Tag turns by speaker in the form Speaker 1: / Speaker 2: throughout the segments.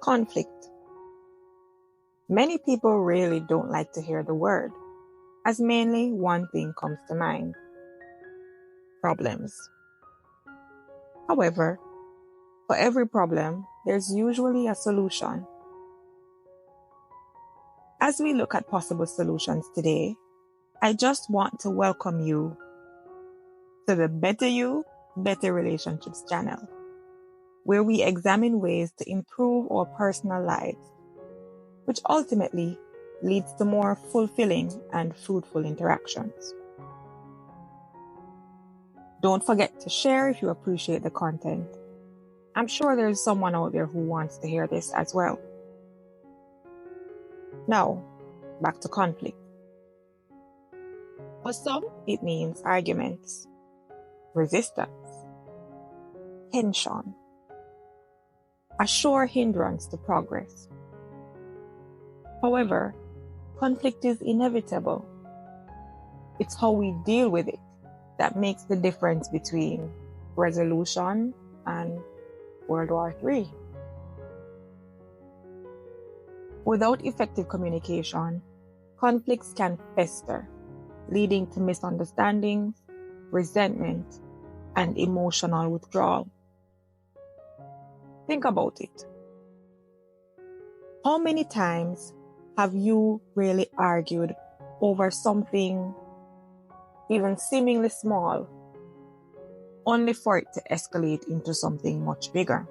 Speaker 1: Conflict. Many people really don't like to hear the word, as mainly one thing comes to mind: problems. However, for every problem, there's usually a solution. As we look at possible solutions today, I just want to welcome you to the Better You, Better Relationships channel, where we examine ways to improve our personal lives, which ultimately leads to more fulfilling and fruitful interactions. Don't forget to share if you appreciate the content. I'm sure there's someone out there who wants to hear this as well. Now, back to conflict. For some, it means arguments, resistance, tension, a sure hindrance to progress. However, conflict is inevitable. It's how we deal with it that makes the difference between resolution and World War III. Without effective communication, conflicts can fester, leading to misunderstandings, resentment, and emotional withdrawal. Think about it. How many times have you really argued over something even seemingly small, only for it to escalate into something much bigger?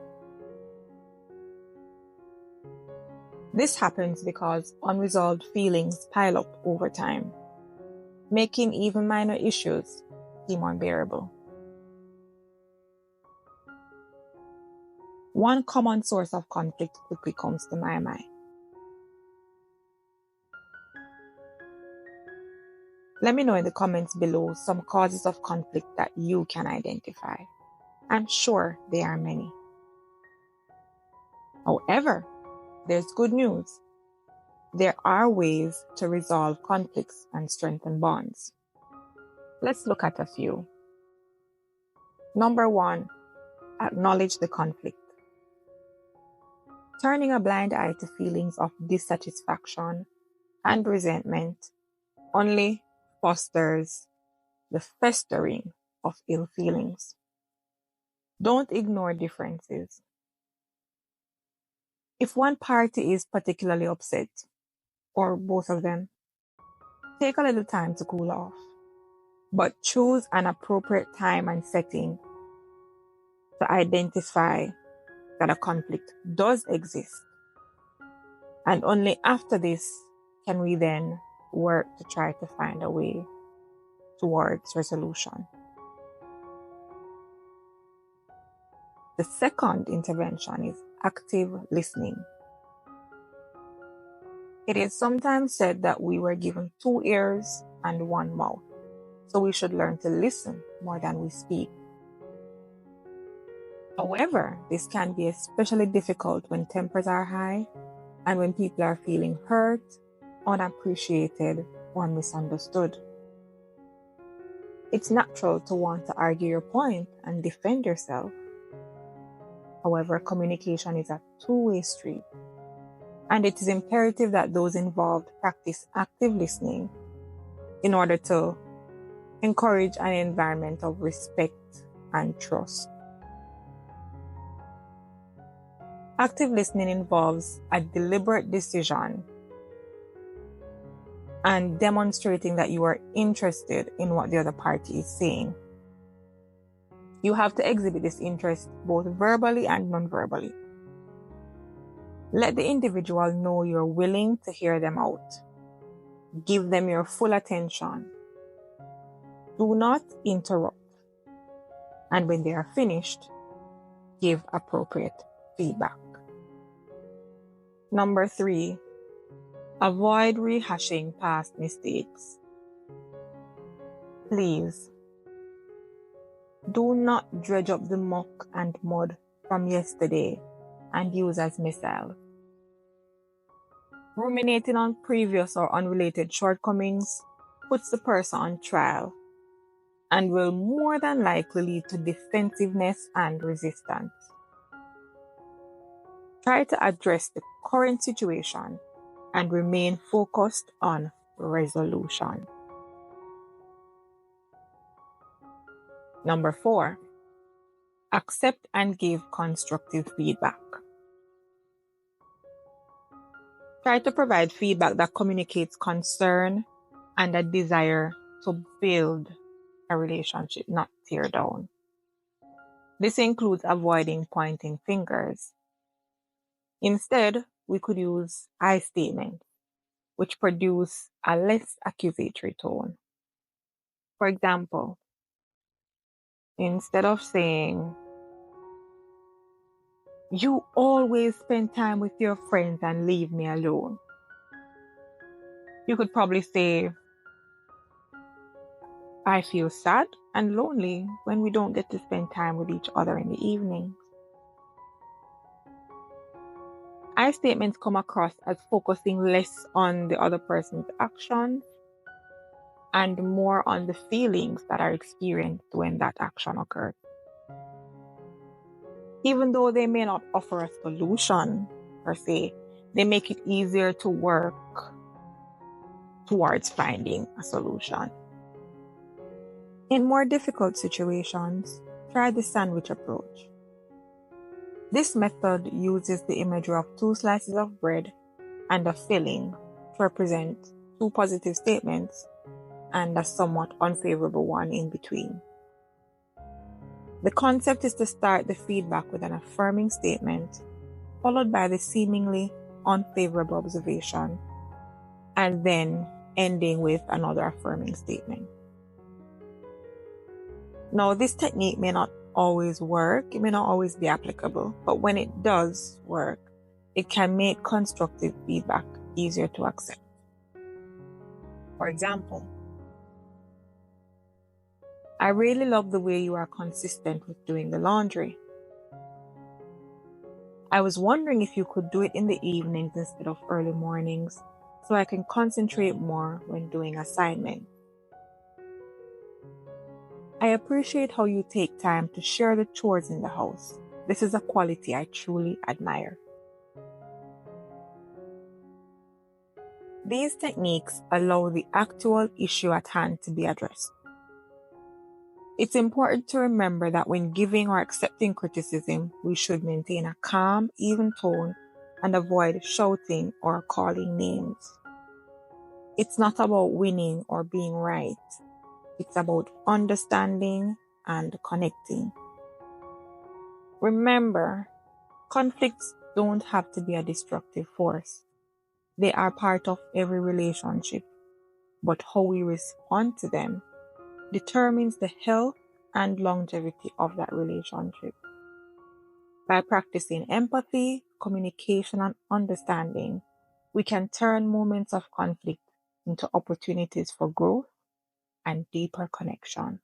Speaker 1: This happens because unresolved feelings pile up over time, making even minor issues seem unbearable. One common source of conflict quickly comes to my mind. Let me know in the comments below some causes of conflict that you can identify. I'm sure there are many. However, there's good news. There are ways to resolve conflicts and strengthen bonds. Let's look at a few. Number 1, acknowledge the conflict. Turning a blind eye to feelings of dissatisfaction and resentment only fosters the festering of ill feelings. Don't ignore differences. If one party is particularly upset, or both of them, take a little time to cool off, but choose an appropriate time and setting to identify that a conflict does exist. And only after this can we then work to try to find a way towards resolution. The second intervention is active listening. It is sometimes said that we were given 2 ears and 1 mouth, so we should learn to listen more than we speak. However, this can be especially difficult when tempers are high and when people are feeling hurt, unappreciated, or misunderstood. It's natural to want to argue your point and defend yourself. However, communication is a two-way street, and it is imperative that those involved practice active listening in order to encourage an environment of respect and trust. Active listening involves a deliberate decision and demonstrating that you are interested in what the other party is saying. You have to exhibit this interest both verbally and non-verbally. Let the individual know you're willing to hear them out. Give them your full attention. Do not interrupt. And when they are finished, give appropriate feedback. Number 3, avoid rehashing past mistakes. Please, do not dredge up the muck and mud from yesterday and use as missiles. Ruminating on previous or unrelated shortcomings puts the person on trial and will more than likely lead to defensiveness and resistance. Try to address the current situation and remain focused on resolution. Number 4, accept and give constructive feedback. Try to provide feedback that communicates concern and a desire to build a relationship, not tear down. This includes avoiding pointing fingers. Instead, we could use I statements, which produce a less accusatory tone. For example, instead of saying, "You always spend time with your friends and leave me alone," you could probably say, "I feel sad and lonely when we don't get to spend time with each other in the evening." I statements come across as focusing less on the other person's actions and more on the feelings that are experienced when that action occurs. Even though they may not offer a solution per se, they make it easier to work towards finding a solution. In more difficult situations, try the sandwich approach. This method uses the imagery of 2 slices of bread and a filling to represent 2 positive statements and a somewhat unfavorable one in between. The concept is to start the feedback with an affirming statement, followed by the seemingly unfavorable observation, and then ending with another affirming statement. Now, this technique may not always work, it may not always be applicable, but when it does work, it can make constructive feedback easier to accept. For example, "I really love the way you are consistent with doing the laundry. I was wondering if you could do it in the evenings instead of early mornings so I can concentrate more when doing assignments. I appreciate how you take time to share the chores in the house. This is a quality I truly admire." These techniques allow the actual issue at hand to be addressed. It's important to remember that when giving or accepting criticism, we should maintain a calm, even tone and avoid shouting or calling names. It's not about winning or being right. It's about understanding and connecting. Remember, conflicts don't have to be a destructive force. They are part of every relationship, but how we respond to them determines the health and longevity of that relationship. By practicing empathy, communication, and understanding, we can turn moments of conflict into opportunities for growth and deeper connection.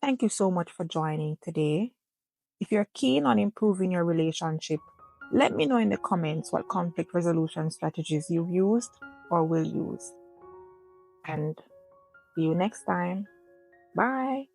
Speaker 1: Thank you so much for joining today. If you're keen on improving your relationship, let me know in the comments what conflict resolution strategies you've used or will use. And see you next time. Bye.